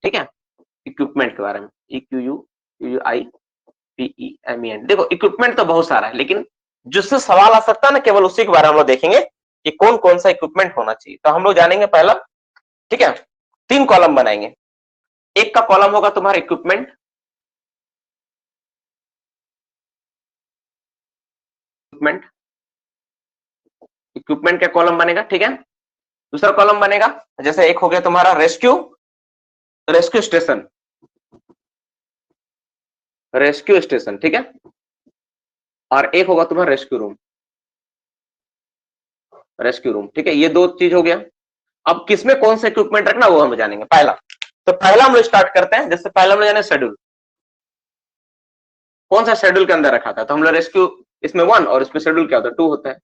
ठीक है, इक्विपमेंट के बारे में, EQUIPEMENT। देखो इक्विपमेंट तो बहुत सारा है, लेकिन जिससे सवाल आ सकता है ना केवल उसी के बारे में हम लोग देखेंगे कि कौन कौन सा इक्विपमेंट होना चाहिए। तो हम लोग जानेंगे पहला, ठीक है, 3 कॉलम बनाएंगे। एक का कॉलम होगा तुम्हारा इक्विपमेंट, इक्विपमेंट का कॉलम बनेगा, ठीक है। दूसरा कॉलम बनेगा, जैसे एक हो गया तुम्हारा rescue, rescue station, rescue station, ठीक है। और एक होगा तुम्हारा रेस्क्यू रूम, रेस्क्यू रूम, ठीक है। ये 2 चीज हो गया। अब किसमें कौन सा इक्विपमेंट रखना वो हम जानेंगे। पहला, तो पहला हम लोग स्टार्ट करते हैं, जैसे पहला हम लोग जाने शेड्यूल, कौन सा शेड्यूल के अंदर रखा था। तो हम लोग रेस्क्यू, इसमें 1 और इसमें शेड्यूल क्या होता है 2 होता है।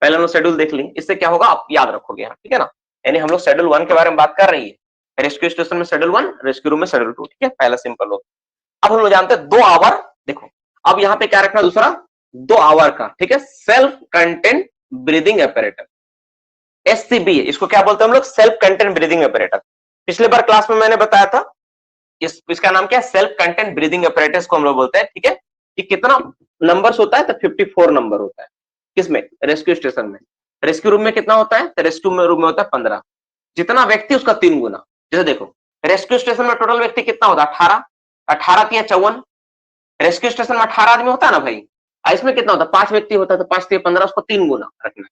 पहले हम लोग शेड्यूल देख ली, इससे क्या होगा आप याद रखोगे यहाँ, ठीक है ना। यानी हम लोग शेड्यूल 1 के बारे में बात कर रही है, रेस्क्यू स्टेशन में शेड्यूल 1, रेस्क्यू रूम में शेड्यूल 2, ठीक है। पहला सिंपल हो। अब हम लोग जानते हैं 2 आवर, देखो अब यहाँ पे क्या रखना दूसरा 2 आवर का, ठीक है, सेल्फ कंटेंट ब्रीदिंग एपरेटर, SCB, इसको क्या बोलते हैं हम लोग, सेल्फ कंटेंट ब्रीदिंग एपरेटर। पिछले बार क्लास में मैंने बताया था, इसका नाम क्या है, सेल्फ कंटेंट ब्रीदिंग एपरेटस को हम लोग बोलते हैं, ठीक है। कि कितना नंबर्स होता है, तो 54 नंबर होता है। किसमें, रेस्क्यू स्टेशन में। रेस्क्यू रूम में कितना होता है, तो रेस्क्यू रूम में होता है 15। जितना व्यक्ति उसका 3 गुना। जैसे देखो रेस्क्यू स्टेशन में टोटल व्यक्ति कितना होता है 18, 18 3 54, रेस्क्यू स्टेशन में 18 आदमी होता है ना भाई। इसमें कितना होता है 5 व्यक्ति होता है, तो 5 3 15, उसको 3 गुना रखना,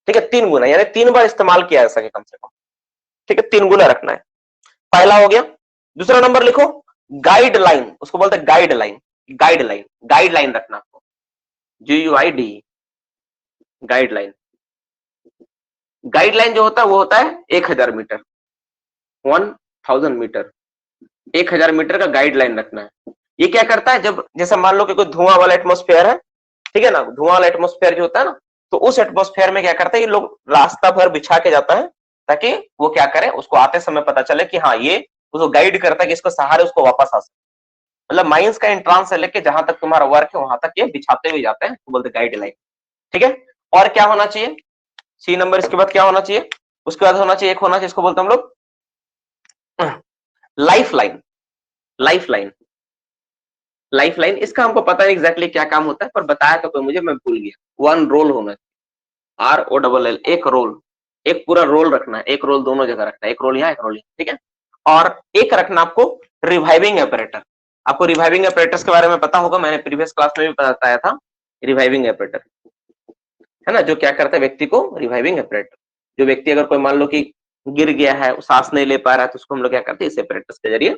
ठीक है। 3 गुना यानी 3 बार इस्तेमाल किया जा सके कम से कम, ठीक है, 3 गुना रखना है। पहला हो गया। दूसरा नंबर लिखो गाइडलाइन, उसको बोलते हैं गाइडलाइन, गाइडलाइन, गाइडलाइन रखना आपको, GUID, गाइडलाइन। गाइडलाइन जो होता है वो होता है 1000 मीटर, 1000 मीटर, 1000 मीटर का गाइडलाइन रखना है। ये क्या करता है, जब जैसे मान लो कि कोई धुआं वाला एटमॉस्फेयर है, ठीक है ना, धुआं वाला एटमॉस्फेयर जो होता है ना, तो उस एटमॉस्फेयर में क्या करता है ये लोग रास्ता भर बिछा के जाता है, ताकि वो क्या करे, उसको आते समय पता चले कि हाँ ये, उसको गाइड करता है कि इसको सहारे उसको वापस आ सके। मतलब माइंस का एंट्रांस से लेके जहां तक तुम्हारा वर्क है वहां तक ये बिछाते हुए जाते हैं, तो बोलते गाइडलाइन, ठीक है। और क्या होना चाहिए, सी नंबर, इसके बाद क्या होना चाहिए, उसके बाद होना चाहिए, एक होना चाहिए, इसको बोलते हैं हम लोग life line, life line, life line. इसका हमको पता है एग्जैक्टली क्या काम होता है, पर बताया तो कोई मुझे, मैं भूल गया। 1 रोल होना चाहिए, ROLL, एक रोल, एक पूरा रोल रखना है, एक रोल दोनों जगह रखना है, एक रोल यहाँ एक रोल यहाँ, ठीक है। और एक रखना आपको रिवाइविंग ऑपरेटर। आपको रिवाइविंग ऑपरेटर्स के बारे में पता होगा, मैंने प्रीवियस क्लास में भी बताया था। रिवाइविंग ऑपरेटर है ना, जो क्या करता है व्यक्ति को, रिवाइविंग ऑपरेटर, जो व्यक्ति अगर कोई मान लो कि गिर गया है, सांस नहीं ले पा रहा है, तो उसको हम लोग क्या करते हैं इस ऑपरेटर्स के जरिए,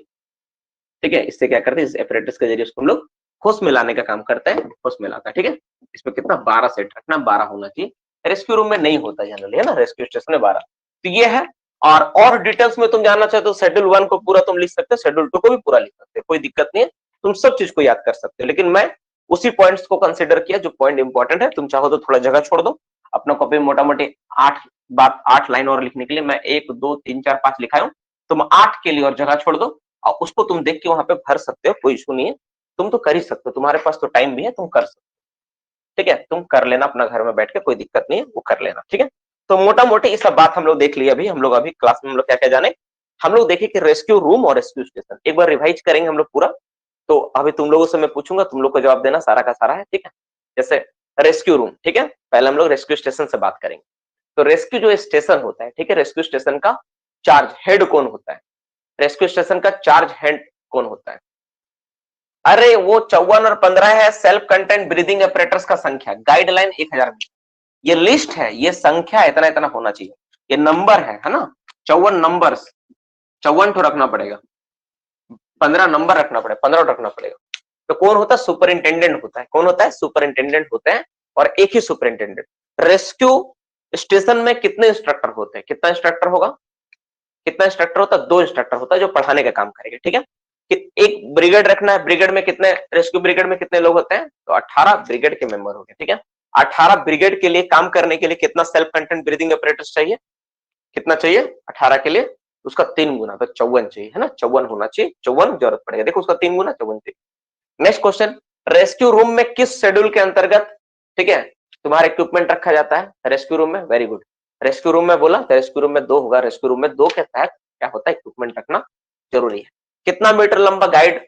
ठीक है, इससे क्या करते हैं, इस ऑपरेटर्स के जरिए उसको हम लोग होश में लाने का काम करते हैं, होश में लाता है, ठीक है। इसमें कितना 12 सेट रखना, 12 होना चाहिए। रेस्क्यू रूम में नहीं होता जनरली, है ना, रेस्क्यू स्टेशन में 12। तो ये है। और डिटेल्स में तुम जानना चाहते हो, शेड्यूल 1 को पूरा तुम लिख सकते हो, शेड्यूल 2 को भी पूरा लिख सकते हो, कोई दिक्कत नहीं है, तुम सब चीज को याद कर सकते हो। लेकिन मैं उसी पॉइंट्स को कंसिडर किया जो पॉइंट इंपॉर्टेंट है। तुम चाहो तो थोड़ा जगह छोड़ दो, अपना कॉपी में मोटा मोटी 8 लाइन और लिखने के लिए मैं 1 2 3 4 5 लिखा हूं, तुम 8 के लिए और जगह छोड़ दो, और उसको तुम देख के वहां पे भर सकते हो, कोई इशू नहीं है। तुम तो कर ही सकते हो, तुम्हारे पास तो टाइम भी है, तुम कर सकते हो, ठीक है। तुम कर लेना अपना घर में बैठ के, कोई दिक्कत नहीं है, वो कर लेना, ठीक है। तो मोटा मोटी ये सब बात हम लोग देख लिया। अभी हम लोग अभी क्लास में हम लोग क्या क्या जाने, हम लोग देखे कि रेस्क्यू रूम और रेस्क्यू स्टेशन एक बार रिवाइज करेंगे हम लोग पूरा। तो अभी तुम लोगों से मैं पूछूंगा, तुम लोग को जवाब देना सारा का सारा है, ठीक है। जैसे रेस्क्यू रूम, ठीक है, पहले हम लोग रेस्क्यू स्टेशन से बात करेंगे। तो रेस्क्यू जो स्टेशन होता है, ठीक है, रेस्क्यू स्टेशन का चार्ज हेड कौन होता है, रेस्क्यू स्टेशन का चार्ज हेड कौन होता है। अरे वो 54 और 15 है, सेल्फ कंटेंट ब्रीदिंग ऑपरेटर्स का संख्या, गाइडलाइन 1000 मीटर, ये लिस्ट है, ये संख्या इतना इतना होना चाहिए, ये नंबर है ना। 54 नंबर्स, 54 तो रखना पड़ेगा, 15 नंबर रखना पड़ेगा, 15 रखना पड़ेगा। तो कौन होता है, सुपरिंटेंडेंट होता है। कौन होता है, सुपरिंटेंडेंट होते हैं, और एक ही सुपरिंटेंडेंट। रेस्क्यू स्टेशन में कितने इंस्ट्रक्टर होते हैं, कितना इंस्ट्रक्टर होगा, कितना इंस्ट्रक्टर होता है, 2 इंस्ट्रक्टर होता है जो पढ़ाने का काम करेंगे, ठीक है। एक ब्रिगेड रखना है, ब्रिगेड में कितने, रेस्क्यू ब्रिगेड में कितने लोग होते हैं, तो 18 ब्रिगेड के मेंबर हो गए, ठीक है। 18 ब्रिगेड के लिए काम करने के लिए कितना सेल्फ कंटेंट ब्रीदिंग ऑपरेटर्स चाहिए, कितना चाहिए 18 के लिए, उसका 3 गुना, तो 54 चाहिए, है ना, 54 होना चाहिए, 54 जरूरत पड़ेगा, देखो उसका 3 गुना 54 चाहिए। नेक्स्ट क्वेश्चन, रेस्क्यू रूम में किस शेड्यूल के अंतर्गत, ठीक है, तुम्हारा इक्विपमेंट रखा जाता है रेस्क्यू रूम में, वेरी गुड। रेस्क्यू रूम में बोला, रेस्क्यू रूम में 2 होगा, रेस्क्यू रूम में 2 के तहत क्या होता है इक्विपमेंट रखना, जरूरी है। कितना मीटर लंबा गाइड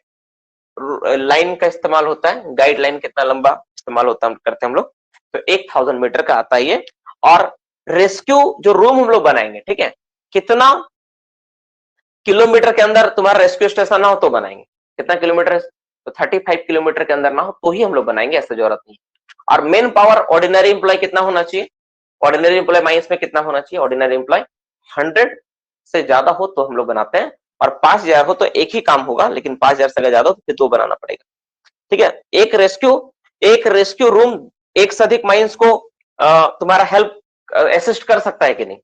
लाइन का इस्तेमाल होता है, गाइड लाइन कितना लंबा इस्तेमाल होता है करते हैं हम लोग, तो 1000 मीटर का आता है ये। और रेस्क्यू जो रूम हम लोग बनाएंगे, ठीक है, कितना किलोमीटर के अंदर तुम्हारा रेस्क्यू स्टेशन ना हो तो बनाएंगे। कितना किलोमीटर, तो 35 किलोमीटर के अंदर ना हो तो ही हम लोग बनाएंगे, ऐसा जरूरत नहीं। और मेन पावर ऑर्डिनरी एम्प्लॉय कितना होना चाहिए, ऑर्डिनरी एम्प्लॉय माइनस में कितना होना चाहिए, ऑर्डिनरी एम्प्लॉय 100 से ज्यादा हो तो हम लोग बनाते हैं, और 5000 हो तो एक ही काम होगा, लेकिन 5000 से अगर ज्यादा हो तो फिर 2 बनाना पड़ेगा, ठीक है। एक रेस्क्यू रूम एक से अधिक माइंस को तुम्हारा हेल्प असिस्ट कर सकता है कि नहीं,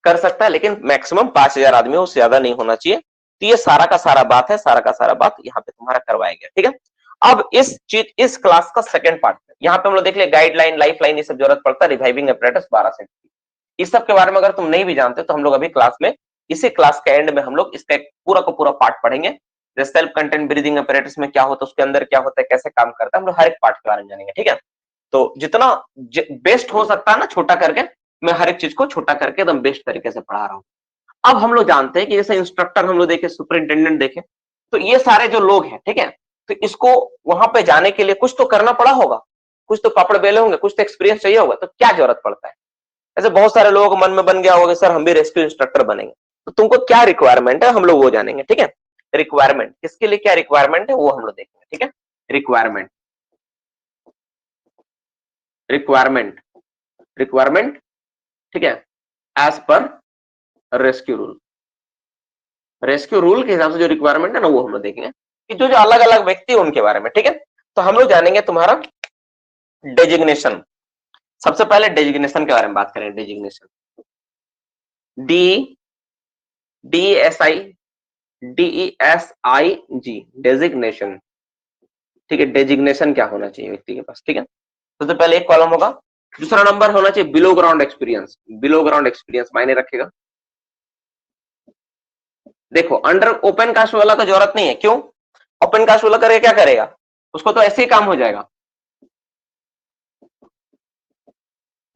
कर सकता है, लेकिन मैक्सिमम 5000 आदमी उससे ज्यादा नहीं होना चाहिए। तो ये सारा का सारा बात है, सारा का सारा बात यहाँ पे तुम्हारा करवाया गया, ठीक है। अब इस क्लास का सेकंड पार्ट यहाँ पे हम लोग देख लिया, गाइडलाइन, लाइफ लाइन, ये सब जरूरत पड़ता है, रिवाइविंग एपरेटस 12 सेट, इस सब के बारे में अगर तुम नहीं भी जानते तो हम लोग अभी क्लास में, इसी क्लास के एंड में हम लोग इसका एक पूरा का पूरा पार्ट पढ़ेंगे। सेल्फ कंटेंट ब्रीदिंग एपरेटस में क्या होता है, उसके अंदर क्या होता है, कैसे काम करता है, हम लोग हर एक पार्ट के बारे में जानेंगे, ठीक है। तो जितना बेस्ट हो सकता है ना छोटा करके, मैं हर एक चीज को छोटा करके एकदम बेस्ट तरीके से पढ़ा रहा हूँ। अब हम लोग जानते हैं कि जैसे इंस्ट्रक्टर हम लोग देखे, सुपरिंटेंडेंट देखे, तो ये सारे जो लोग हैं, ठीक है, तो इसको वहां पे जाने के लिए कुछ तो करना पड़ा होगा, कुछ तो पापड़ बेले होंगे, कुछ तो एक्सपीरियंस चाहिए होगा, तो क्या जरूरत पड़ता है। ऐसे बहुत सारे लोगों को मन में बन गया होगा सर हम भी रेस्क्यू इंस्ट्रक्टर बनेंगे, तो तुमको क्या रिक्वायरमेंट है हम लोग वो जानेंगे, ठीक है। रिक्वायरमेंट किसके लिए, क्या रिक्वायरमेंट है वो हम लोग देखेंगे, ठीक है। रिक्वायरमेंट रिक्वायरमेंट रिक्वायरमेंट ठीक है, एज पर रेस्क्यू रूल के हिसाब से जो रिक्वायरमेंट है ना वो हम लोग देखेंगे, कि जो जो अलग अलग व्यक्ति है उनके बारे में, ठीक है। तो हम लोग जानेंगे तुम्हारा डेजिग्नेशन। सबसे पहले डेजिग्नेशन के बारे में बात करें, डेजिग्नेशन, DESIG, डेजिग्नेशन, ठीक है। डेजिग्नेशन क्या होना चाहिए व्यक्ति के पास, ठीक है। सबसे पहले एक कॉलम होगा, दूसरा नंबर होना चाहिए below ground experience. Below ground experience मायने रखेगा। देखो अंडर ओपन कास्ट वाला तो जरूरत नहीं है, क्यों, ओपन कास्ट वाला करके क्या करेगा, उसको तो ऐसे ही काम हो जाएगा,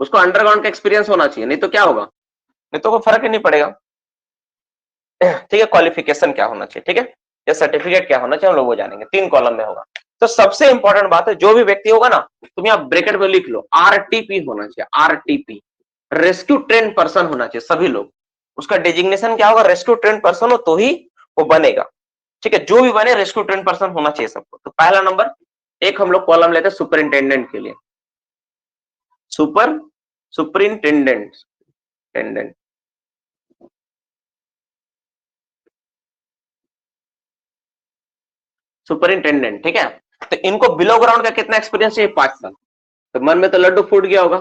उसको अंडरग्राउंड का एक्सपीरियंस होना चाहिए, नहीं तो क्या होगा, नहीं तो कोई फर्क ही नहीं पड़ेगा, ठीक है। क्वालिफिकेशन क्या होना चाहिए, ठीक है, या सर्टिफिकेट क्या होना चाहिए हम लोग वो जानेंगे, 3 कॉलम में होगा। तो सबसे इंपॉर्टेंट बात है, जो भी व्यक्ति होगा ना, तुम यहाँ ब्रैकेट में लिख लो, RTP होना चाहिए, RTP, रेस्क्यू ट्रेन पर्सन होना चाहिए, सभी लोग। उसका डेजिग्नेशन क्या होगा, रेस्क्यू ट्रेन पर्सन हो तो ही वो बनेगा, ठीक है। जो भी बने रेस्क्यू ट्रेन पर्सन होना चाहिए सबको। तो पहला नंबर, एक हम लोग कॉलम लेते हैं सुपरिंटेंडेंट के लिए, सुपरिंटेंडेंट, टेंडेंट, सुपरिंटेंडेंट, ठीक है। तो इनको बिलो ग्राउंड का कितना एक्सपीरियंस चाहिए, 5 साल। तो मन में तो लड्डू फूट गया होगा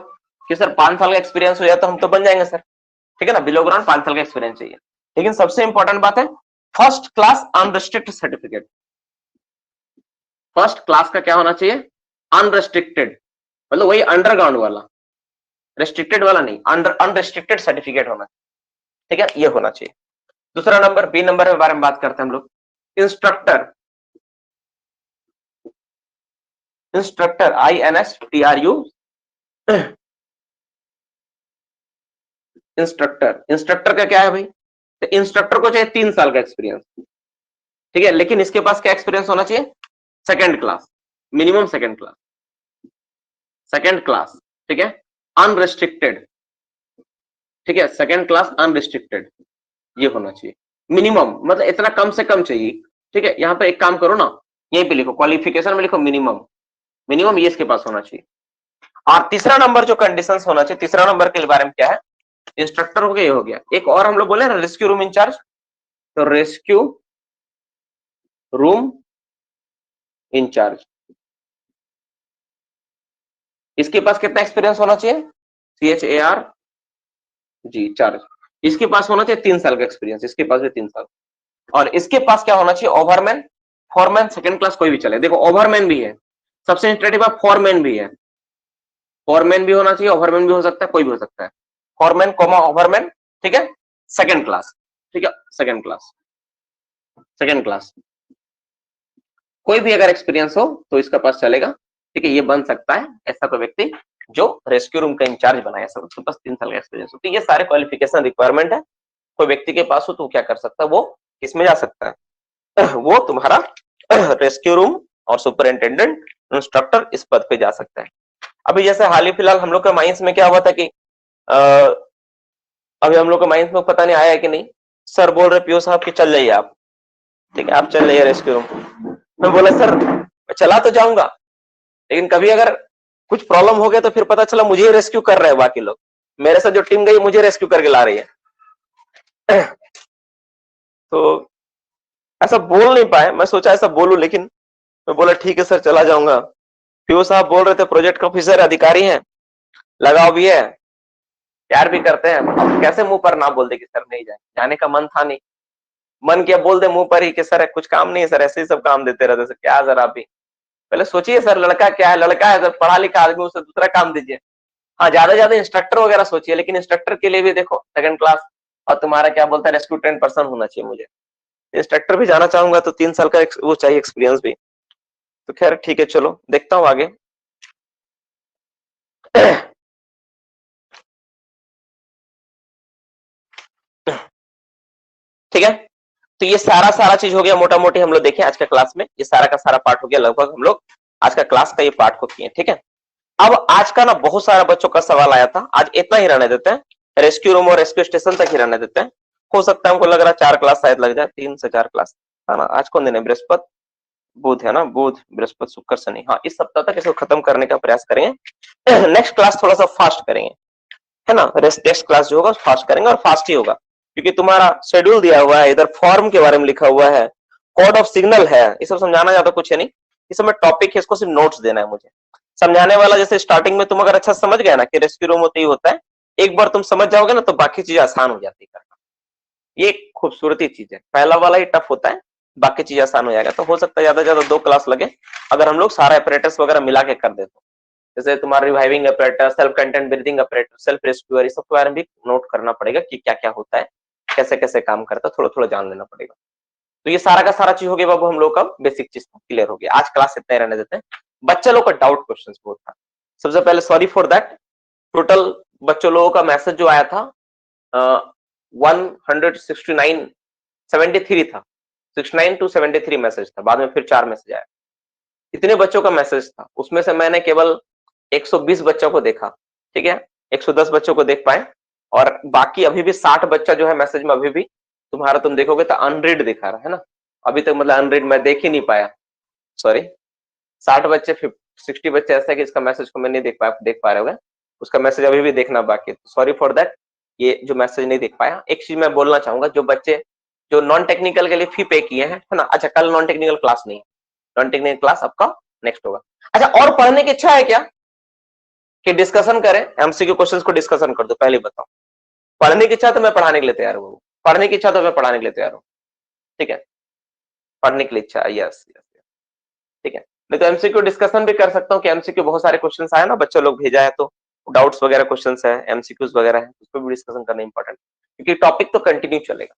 कि सर 5 साल का एक्सपीरियंस हो जाए तो हम तो बन जाएंगे सर, ठीक है ना। बिलो ग्राउंड 5 साल का एक्सपीरियंस चाहिए, लेकिन सबसे इंपॉर्टेंट बात है first class unrestricted certificate. First class का क्या होना चाहिए, अनरिस्ट्रिक्टेड, मतलब वही अंडरग्राउंड वाला, रेस्ट्रिक्टेड वाला नहीं, अनरिस्ट्रिक्टेड सर्टिफिकेट होना, ठीक है, ये होना चाहिए। दूसरा नंबर, बी नंबर के बारे में बात करते हैं हम लोग, instructor, instructor, INSTRU, instructor, instructor का क्या है भाई, तो इंस्ट्रक्टर को चाहिए 3 साल का एक्सपीरियंस, ठीक है, लेकिन इसके पास क्या एक्सपीरियंस होना चाहिए, second class, minimum second class, second class, ठीक है, अनरिस्ट्रिक्टेड, ठीक है, सेकंड क्लास अनरिस्ट्रिक्टेड, ये होना चाहिए मिनिमम, मतलब इतना कम से कम चाहिए, ठीक है। यहाँ पे एक काम करो ना, यहीं पे लिखो क्वालिफिकेशन में लिखो मिनिमम, मिनिमम ये इसके पास होना चाहिए। और तीसरा नंबर जो कंडीशंस होना चाहिए, तीसरा नंबर के बारे में क्या है, इंस्ट्रक्टर हो गया, ये हो गया। एक और हम लोग बोले ना, रेस्क्यू रूम इंचार्ज, तो रेस्क्यू रूम इंचार्ज, इसके पास कितना एक्सपीरियंस होना चाहिए, CHARG, चार्ज, इसके पास होना चाहिए 3 साल का एक्सपीरियंस, इसके पास भी 3 साल। और इसके पास क्या होना चाहिए, ओवरमैन, फॉरमैन, सेकंड क्लास कोई भी चले। देखो ओवरमैन भी है, सबसे इंटरेस्टिंग बात, फॉरमैन भी है, फॉरमैन भी होना चाहिए, ओवरमैन भी हो सकता है, कोई भी हो सकता है, फॉरमैन कोमा ओवरमैन, ठीक है, सेकंड क्लास, ठीक है, सेकंड क्लास, सेकंड क्लास, कोई भी अगर एक्सपीरियंस हो तो इसका पास चलेगा, ठीक है। ये बन सकता है ऐसा कोई व्यक्ति जो रेस्क्यू रूम का इंचार्ज बनाया, सब उसके पास 3 साल का एक्सपीरियंस हो। तो ये सारे क्वालिफिकेशन रिक्वायरमेंट है, कोई व्यक्ति के पास हो तो क्या कर सकता है, वो किसमें जा सकता है? वो तुम्हारा रेस्क्यू रूम और सुपरिंटेंडेंट इंस्ट्रक्टर इस पद पे जा सकता है। अभी जैसे हाल ही फिलहाल हम लोग के माइंस में क्या हुआ था कि अभी हम लोग के माइंस में पता नहीं आया है कि नहीं, सर बोल रहे पीओ साहब कि चल जाइए आप, ठीक है आप चल जाइए रेस्क्यू रूम। मैं बोला सर मैं चला तो जाऊंगा, लेकिन कभी अगर कुछ प्रॉब्लम हो गया तो फिर पता चला मुझे रेस्क्यू कर रहे हैं बाकी लोग, मेरे साथ जो टीम गई मुझे रेस्क्यू करके ला रही है। तो ऐसा बोल नहीं पाए, मैं सोचा ऐसा बोलूं, लेकिन मैं बोला ठीक है सर चला जाऊंगा। पीओ साहब बोल रहे थे प्रोजेक्ट ऑफिसर अधिकारी हैं, लगाव भी है, प्यार भी करते हैं, अब कैसे मुंह पर ना बोल दे कि सर नहीं जाए, जाने का मन था नहीं, मन किया बोल दे मुंह पर ही कि सर कुछ काम नहीं है सर, ऐसे ही सब काम देते रहते सर, क्या सर आप भी पहले सोचिए सर, लड़का क्या है, लड़का है सर, पढ़ा लिखा आदमी, उसे दूसरा काम दीजिए। हाँ ज्यादा ज्यादा इंस्ट्रक्टर वगैरह सोचिए, लेकिन इंस्ट्रक्टर के लिए भी देखो सेकंड क्लास और तुम्हारा क्या बोलता है रेस्क्यू ट्रेन पर्सन होना चाहिए मुझे, इंस्ट्रक्टर भी जाना चाहूंगा तो 3 साल का वो चाहिए एक्सपीरियंस भी। तो खैर ठीक है चलो देखता हूँ आगे। ठीक है, तो ये सारा सारा चीज हो गया मोटा मोटी हम लोग देखें आज का क्लास में, ये सारा का सारा पार्ट हो गया, लगभग हम लोग आज का क्लास का ये पार्ट को किए। ठीक है, अब आज का ना बहुत सारा बच्चों का सवाल आया था, आज इतना ही रहने देते हैं, रेस्क्यू रूम और रेस्क्यू स्टेशन तक ही रहने देते हैं। हो सकता है हमको लग रहा है 4 क्लास शायद लग जाए, 3 से 4 क्लास है ना। आज कौन दिन है? बृहस्पति बुध है ना, बुध बृहस्पति शुक्र शनि, हाँ इस सप्ताह तक इसको खत्म करने का प्रयास करेंगे। नेक्स्ट क्लास थोड़ा सा फास्ट करेंगे है ना, नेक्स्ट क्लास जो होगा फास्ट करेंगे, और फास्ट ही होगा क्योंकि तुम्हारा शेड्यूल दिया हुआ है, इधर फॉर्म के बारे में लिखा हुआ है, कोड ऑफ सिग्नल है, ये सब समझाना ज्यादा कुछ है नहीं, इस समय टॉपिक है, इसको सिर्फ नोट्स देना है मुझे समझाने वाला। जैसे स्टार्टिंग में तुम अगर अच्छा समझ गए ना कि रेस्क्यू रूम होते ही होता है, एक बार तुम समझ जाओगे ना तो बाकी चीजें आसान हो जाती है करना, ये खूबसूरती चीज है। पहला वाला ही टफ होता है, बाकी चीज आसान हो जाएगा। तो हो सकता है ज्यादा से ज्यादा 2 क्लास लगे अगर हम लोग सारा ऑपरेटर्स वगैरह मिला के कर दे तो, जैसे तुम्हारा reviving operator, self content breathing operator, self rescuer, इस सब के बारे में भी नोट करना पड़ेगा कि क्या क्या होता है, कैसे कैसे काम करता है, थोड़ा थोड़ा जान लेना पड़ेगा। तो ये सारा का सारा चीज हो गया बाबू, हम लोग का बेसिक चीज क्लियर हो गया। आज क्लास इतना ही रहने देते हैं, बच्चे लोग का डाउट क्वेश्चन बहुत था। सबसे पहले सॉरी फॉर दैट, टोटल बच्चों लोगों का मैसेज जो आया था 169 73 था, 69 to 73 मैसेज था, बाद में फिर 4 मैसेज आया, इतने बच्चों का मैसेज था। उसमें से मैंने केवल 120 बच्चों को देखा, ठीक है 110 बच्चों को देख पाए, और बाकी अभी भी 60 बच्चा जो है मैसेज में अभी भी तुम्हारा, तुम देखोगे तो अनरीड दिखा रहा है ना, अभी तक मतलब अनरीड मैं देख ही नहीं पाया, सॉरी 60 बच्चे 60 बच्चे ऐसे है कि इसका मैसेज को मैं नहीं देख पा रहे होंगे, उसका मैसेज अभी भी देखना बाकी है, सॉरी फॉर दैट, ये जो मैसेज नहीं देख पाया। एक चीज मैं बोलना चाहूंगा, जो बच्चे जो नॉन टेक्निकल के लिए फी पे किए हैं है ना, अच्छा कल नॉन टेक्निकल क्लास नहीं है, नॉन टेक्निकल क्लास आपका नेक्स्ट होगा। अच्छा और पढ़ने की इच्छा है क्या कि डिस्कशन करें, एमसीक्यू क्वेश्चंस को डिस्कशन कर दो, पहले बताओ। पढ़ने की इच्छा तो मैं पढ़ाने के लिए तैयार हूँ, पढ़ने की इच्छा तो मैं पढ़ाने के लिए तैयार हूँ, ठीक है पढ़ने के लिए इच्छा, यस यस, ठीक है। नहीं तो एमसीक्यू डिस्कशन भी कर सकता हूँ कि एमसीक्यू बहुत सारे क्वेश्चंस आए ना, बच्चे लोग भेजा है तो डाउट्स वगैरह क्वेश्चंस है, एमसीक्यूज वगैरह है, उस पर भी डिस्कशन करना इंपॉर्टेंट, क्योंकि टॉपिक तो कंटिन्यू चलेगा,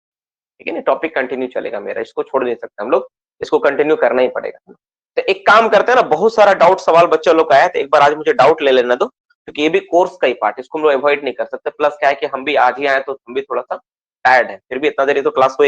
ठीक है ना, टॉपिक कंटिन्यू चलेगा मेरा, इसको छोड़ नहीं सकते हम लोग, इसको कंटिन्यू करना ही पड़ेगा। तो एक काम करते हैं ना, बहुत सारा डाउट सवाल बच्चों लोग का आया, तो एक बार आज मुझे डाउट ले लेना दो, क्योंकि ये भी कोर्स का ही पार्ट, इसको हम लोग अवॉइड नहीं कर सकते। प्लस क्या है कि हम भी आज ही आए तो हम भी थोड़ा सा टायर्ड है, फिर भी इतना देर तो क्लास